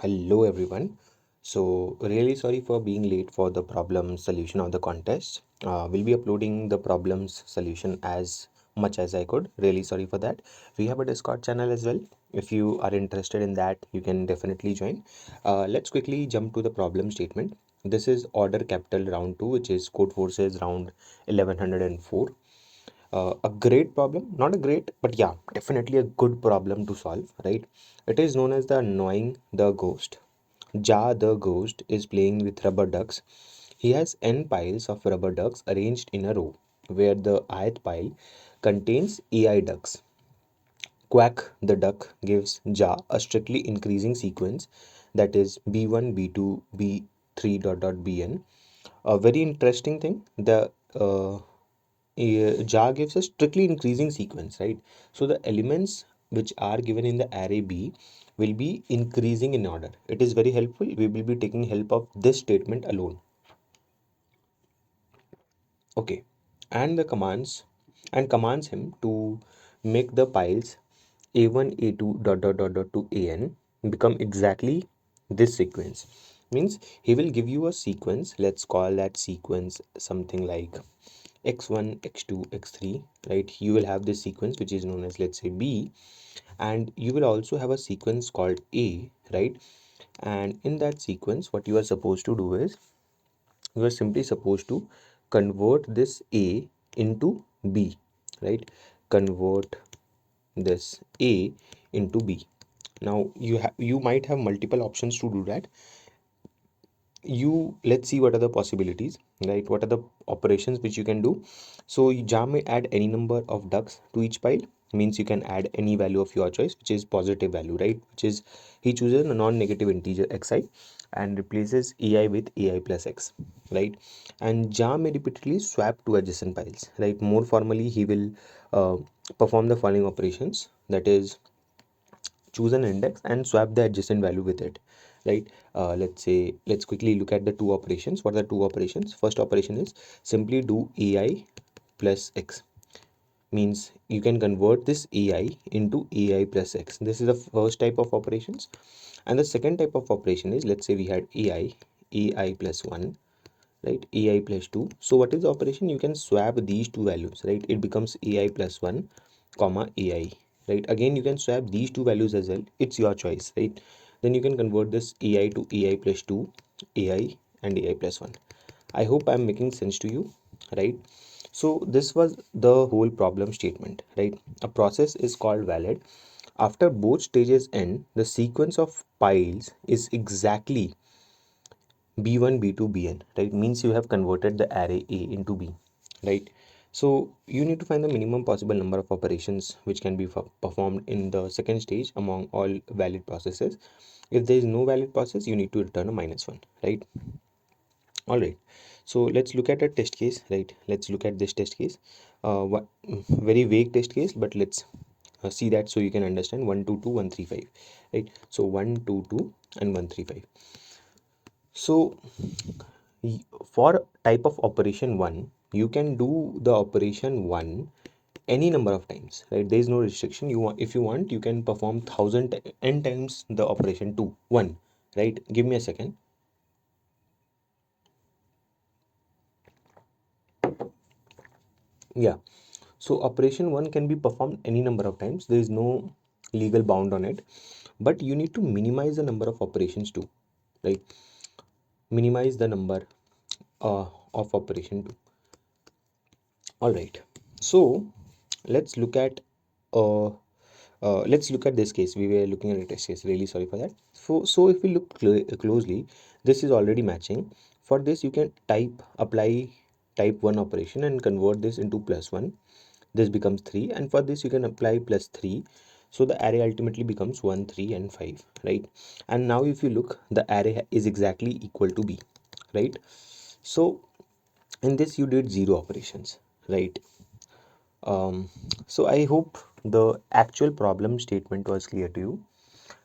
Hello everyone. So really sorry for being late for the problem solution of the contest. We'll be uploading the problems solution as much as I could. Really sorry for that. We have a Discord channel as well. If you are interested in that, you can definitely join. Let's quickly jump to the problem statement. This is order capital round 2, which is CodeForces round 1104. A great problem, not a great, but yeah, definitely a good problem to solve, right? It is known as the annoying the ghost. Ja the ghost is playing with rubber ducks. He has n piles of rubber ducks arranged in a row, where the ith pile contains ei ducks. Quack the duck gives Ja a strictly increasing sequence, that is b1, b2, b3 dot dot bn. A very interesting thing, the jar gives a strictly increasing sequence, right? So the elements which are given in the array B will be increasing in order. It is very helpful. We will be taking help of this statement alone. Okay. And the commands him to make the piles a1, a2 dot dot dot dot to an become exactly this sequence. Means he will give you a sequence. Let's call that sequence something like x1, x2, x3, right? You will have this sequence which is known as, let's say, B, and you will also have a sequence called A, right? And in that sequence, what you are supposed to do is you are simply supposed to convert this A into B, right? Convert this A into B. Now you might have multiple options to do that. Let's see what are the possibilities, right? What are the operations which you can do. So Jam may add any number of ducks to each pile. Means you can add any value of your choice, which is positive value, right? Which is, he chooses a non-negative integer xi and replaces ei with ei plus x, right? And Jam may repeatedly swap two adjacent piles, right? More formally, he will uh, perform the following operations, that is, choose an index and swap the adjacent value with it, right? Let's quickly look at the two operations. What are the two operations? First operation is simply do ai plus x. Means you can convert this ai into ai plus x. This is the first type of operations. And the second type of operation is, let's say we had ai plus 1, right? Ai plus 2. So what is the operation? You can swap these two values, right? It becomes ai plus 1 comma ai, right? Again, you can swap these two values as well. It's your choice, right? Then you can convert this ai to ai plus 2, ai and ai plus 1. I hope I'm making sense to you, right? So this was the whole problem statement, right? A process is called valid after both stages end. The sequence of piles is exactly b1, b2, bn, right? Means you have converted the array A into B, right? So you need to find the minimum possible number of operations which can be performed in the second stage among all valid processes. If there is no valid process, you need to return a -1, right? All right. So let's look at a test case, right? Let's look at this test case. What very vague test case, but let's see that so you can understand. 122 135, right? So 122 and 135. So for type of operation 1, you can do the operation 1 any number of times, right? There is no restriction. You want, if you want, you can perform 1000 times the operation 2 1, right? Give me a second. Yeah, so operation 1 can be performed any number of times. There is no legal bound on it, but you need to minimize the number of operations too, right? Minimize the number of operation 2. All right. So let's look at uh, let's look at this case. We were looking at a test case. Really sorry for that. So if we look closely, this is already matching. For this, you can apply type 1 operation and convert this into +1. This becomes 3, and for this you can apply +3. So the array ultimately becomes 1, 3 and 5, right? And now if you look, the array is exactly equal to B, right? So in this you did 0 operations, right? So I hope the actual problem statement was clear to you.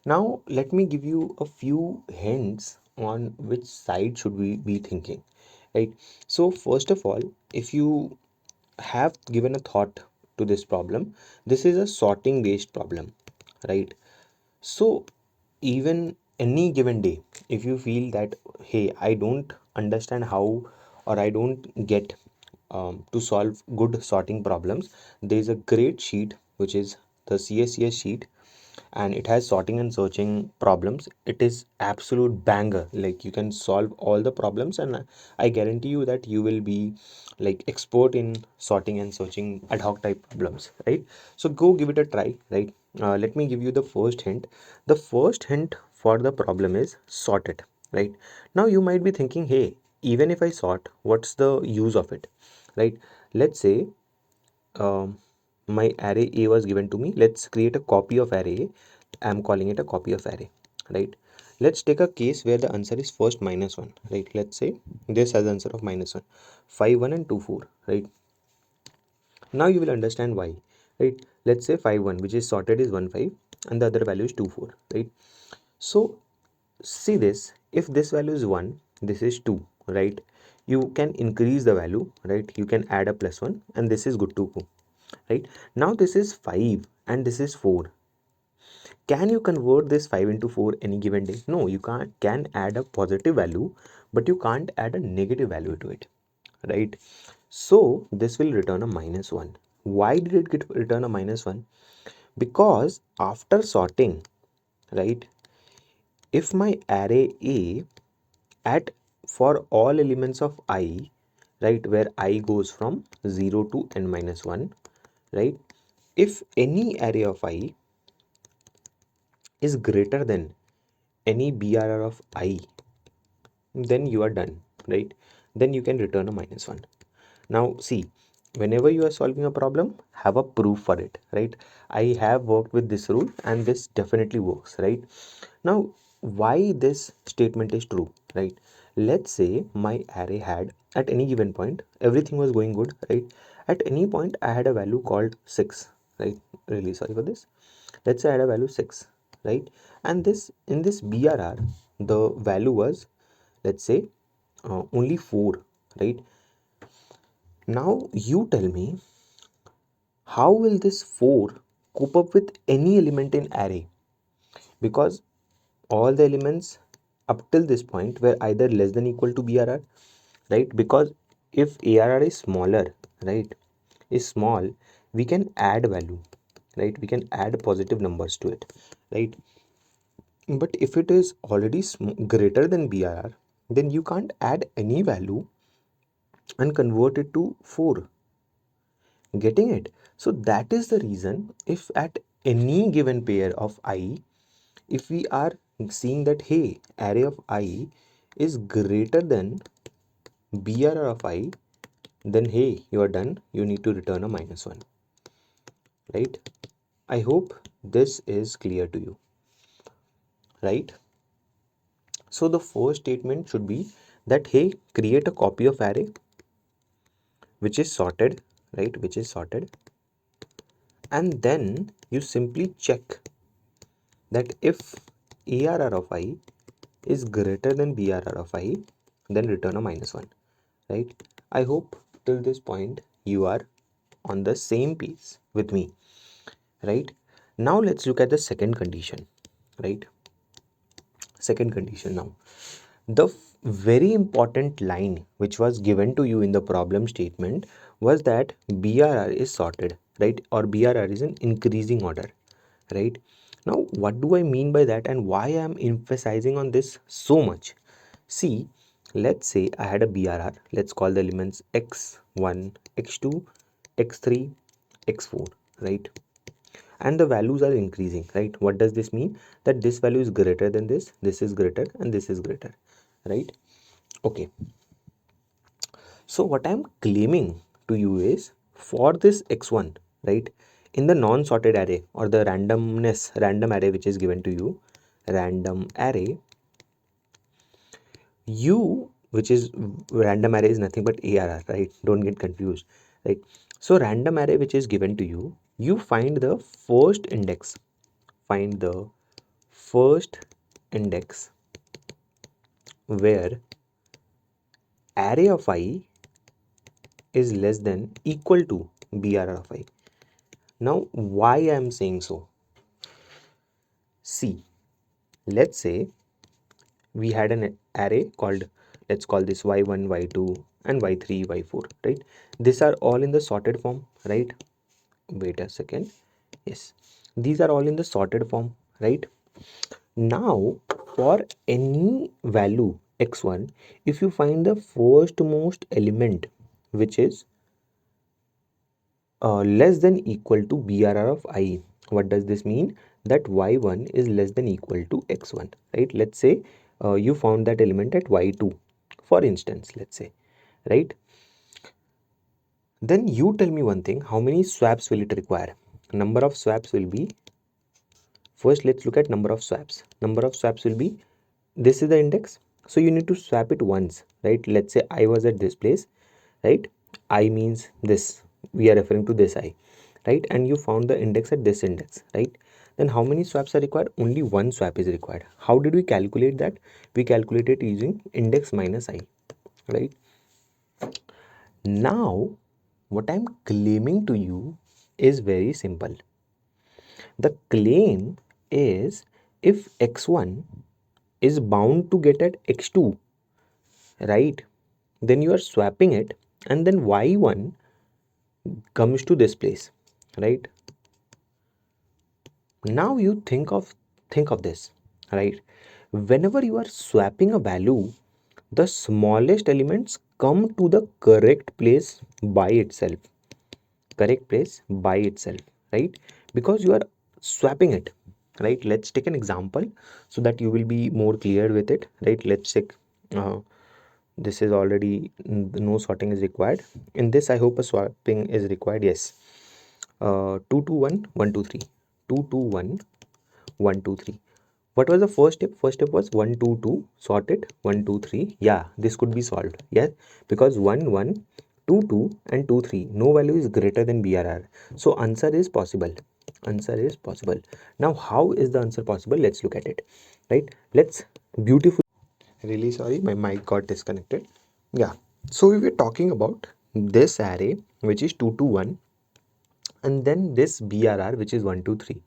Now let me give you a few hints on which side should we be thinking, right? So first of all, if you have given a thought to this problem, this is a sorting based problem, right? So even any given day, if you feel that, hey, I don't understand how, or I don't get to solve good sorting problems, there is a great sheet which is the CSCS sheet, and it has sorting and searching problems. It is absolute banger. Like, you can solve all the problems, and I guarantee you that you will be like expert in sorting and searching ad hoc type problems, right? So go give it a try, right? Let me give you the first hint. The first hint for the problem is sort it, right? Now you might be thinking, hey, even if I sort, what's the use of it, right? Let's say um, my array A was given to me. Let's create a copy of array A. I'm calling it a copy of array, right? Let's take a case where the answer is first minus 1, right? Let's say this has answer of minus 1, 5 1 and 2 4, right? Now you will understand why, right? Let's say 5 1, which is sorted, is 1 5, and the other value is 2 4, right? So see this, if this value is 1, this is 2, right? You can increase the value, right? You can add a plus 1, and this is good to go, right? Now this is 5 and this is 4. Can you convert this 5 into 4 any given day? No, you can't. Can add a positive value, but you can't add a negative value to it, right? So this will return a minus 1. Why did it get return a minus 1? Because after sorting, right, if my array A at for all elements of I, right, where I goes from 0 to n minus 1, right, if any array of I is greater than any BRR of I, then you are done, right? Then you can return a minus 1. Now see, whenever you are solving a problem, have a proof for it, right? I have worked with this rule and this definitely works, right? Now why this statement is true, right? Let's say my array had, at any given point, everything was going good, right? At any point I had a value called 6, right? Really sorry for this. Let's say I had a value 6, right? And this, in this BRR, the value was, let's say, only 4, right? Now you tell me, how will this 4 cope up with any element in array? Because all the elements up till this point were either less than equal to BRR, right? Because if ARR is smaller, right, is small, we can add value, right? We can add positive numbers to it, right? But if it is already greater than BRR, then you can't add any value and convert it to 4. Getting it? So that is the reason, if at any given pair of I, if we are seeing that, hey, array of I is greater than BRR of I, then hey, you are done. You need to return a minus 1, right? I hope this is clear to you, right? So the first statement should be that, hey, create a copy of array which is sorted, right? Which is sorted. And then you simply check that if ARR of I is greater than BRR of I, then return a minus 1, right? I hope till this point you are on the same page with me, right? Now let's look at the second condition, right? Second condition now. The very important line which was given to you in the problem statement was that BRR is sorted, right? Or BRR is in increasing order, right? Now, what do I mean by that, and why I am emphasizing on this so much? See, let's say I had a BRR. Let's call the elements x1, x2, x3, x4, right? And the values are increasing, right? What does this mean? That this value is greater than this is greater, and this is greater, right? Okay, so what I'm claiming to you is, for this x1, right, in the non-sorted array, or the random array which is given to you, random array, you, which is, random array is nothing but ARR, right? Don't get confused, right? So random array which is given to you, you find the first index, find the first index where array of I is less than equal to BRR of I. Now, why I am saying so? See, let's say we had an array called, let's call this y1, y2 and y3, y4, right? These are all in the sorted form, right? Wait a second. Yes, these are all in the sorted form, right? Now for any value x1, if you find the first most element which is less than equal to BRR of I, what does this mean? That y1 is less than equal to x1, right? Let's say you found that element at y2, for instance, let's say, right? Then you tell me one thing, how many swaps will it require? Number of swaps will be, first let's look at number of swaps. Number of swaps will be, this is the index, so you need to swap it once, right? Let's say I was at this place, right? I means this, we are referring to this I, right? And you found the index at this index, right? Then how many swaps are required? Only one swap is required. How did we calculate that? We calculate it using index minus I, right? Now what I'm claiming to you is very simple. The claim is, if x1 is bound to get at x2, right, then you are swapping it, and then y1 comes to this place, right? Now you think of this, right? Whenever you are swapping a value, the smallest elements come to the correct place by itself, right? Because you are swapping it, right? Let's take an example so that you will be more clear with it, right? Let's take uh, this is already no sorting is required. In this I hope a swapping is required. Yes, 2 to 1 1 to 3, 2 to 1 1 2 3. What was the first step? First step was 1 2 2, sort it 1 2 3. Yeah, this could be solved. Yeah, because 1 1 2 2 and 2 3, no value is greater than BRR, so answer is possible. Answer is possible. Now how is the answer possible? Let's look at it, right? Let's beautiful, really sorry, my mic got disconnected. Yeah, so we were talking about this array which is 2 to 1, and then this BRR which is 1 2 3,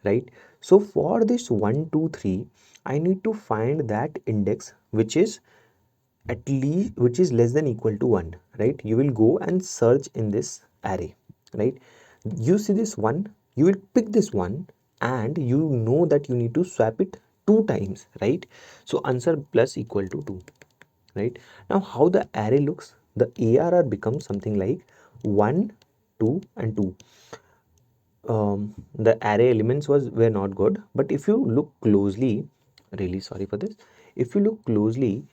right? So for this 1 2 3, I need to find that index which is at least, which is less than equal to 1, right? You will go and search in this array, right? You see this one, you will pick this one, and you know that you need to swap it two times, right? So answer plus equal to 2, right? Now how the array looks, the ARR becomes something like 1 2 and 2. The array elements were not good, but if you look closely, really sorry for this, if you look closely,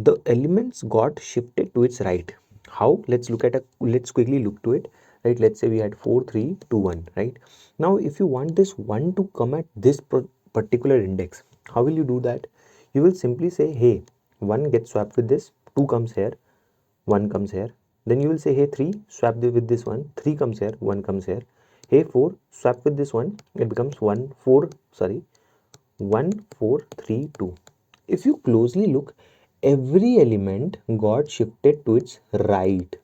the elements got shifted to its right. How? Let's quickly look to it, right? Let's say we had 4 3 2 1, right? Now if you want this 1 to come at this particular index, how will you do that? You will simply say, hey, 1 gets swapped with this, 2 comes here, 1 comes here. Then you will say, hey, 3, swap with this one, 3 comes here, 1 comes here. Hey, 4, swap with this one, it becomes 1 4, sorry, 1 4 3 2. If you closely look, every element got shifted to its right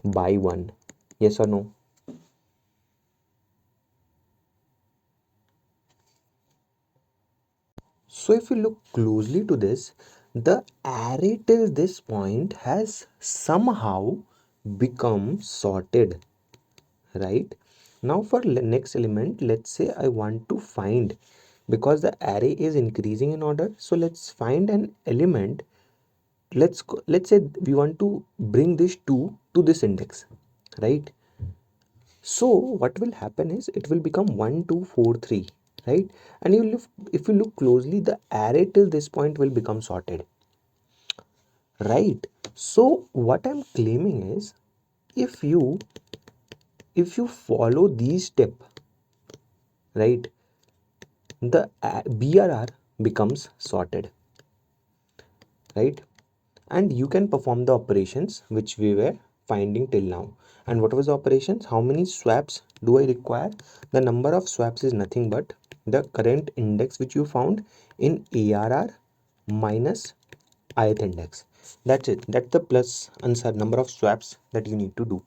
by 1. Yes or no? So if you look closely to this, the array till this point has somehow become sorted, right? Now for next element, let's say I want to find, because the array is increasing in order, so let's find an element. Let's say we want to bring this 2 to this index, right? So what will happen is it will become 1 2 4 3, right? And if you look closely, the array till this point will become sorted, right? So what I'm claiming is, if you follow these step, right, the BRR becomes sorted, right? And you can perform the operations which we were finding till now. And what was the operations? How many swaps do I require? The number of swaps is nothing but the current index which you found in ARR minus ith index. That's it. That's the plus answer, number of swaps that you need to do,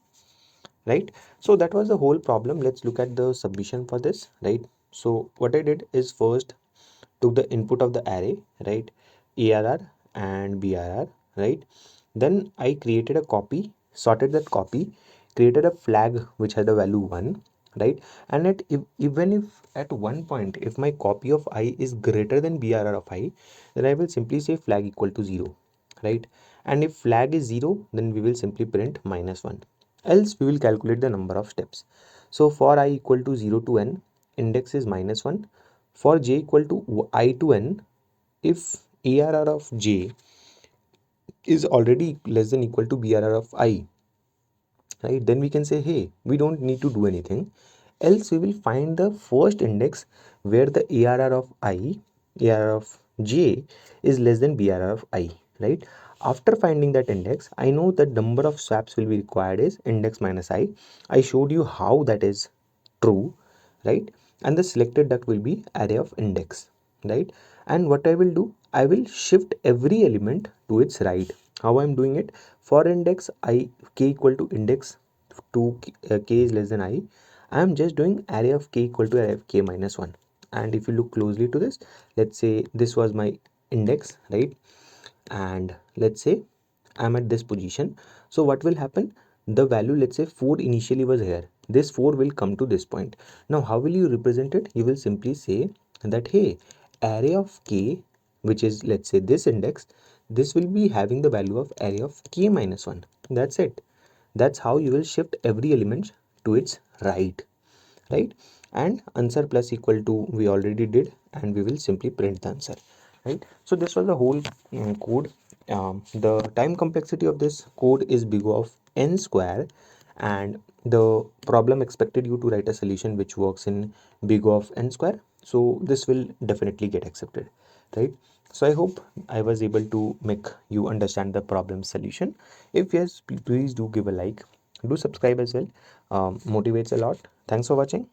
right? So that was the whole problem. Let's look at the submission for this, right? So what I did is, first took the input of the array, right? ARR and BRR, right? Then I created a copy, sorted that copy, created a flag which had a value 1, right? And even if at one point, if my copy of I is greater than BRR of I, then I will simply say flag equal to 0, right? And if flag is 0, then we will simply print -1. Else we will calculate the number of steps. So for I equal to 0 to n, index is -1. For j equal to I to n, if ARR of j is already less than equal to BRR of I, right, then we can say, hey, we don't need to do anything. Else we will find the first index where the ARR of I, ARR of j is less than BRR of I, right? After finding that index, I know that number of swaps will be required is index minus I. I showed you how that is true, right? And the selected duck will be array of index, right? And what I will do, I will shift every element to its right. How I'm doing it? For index I, k equal to index to k is less than I am just doing array of k equal to array of k minus 1. And if you look closely to this, let's say this was my index, right? And let's say I'm at this position. So what will happen? The value, let's say 4 initially was here. This 4 will come to this point. Now, how will you represent it? You will simply say that, hey, array of k, which is, let's say, this index, this will be having the value of array of k minus 1. That's it. That's how you will shift every element to its right, right? And answer plus equal to we already did, and we will simply print the answer, right? So this was the whole code. The time complexity of this code is big of n square, and the problem expected you to write a solution which works in big of n square. So this will definitely get accepted, right? So I hope I was able to make you understand the problem solution. If yes, please do give a like, do subscribe as well. Motivates a lot. Thanks for watching.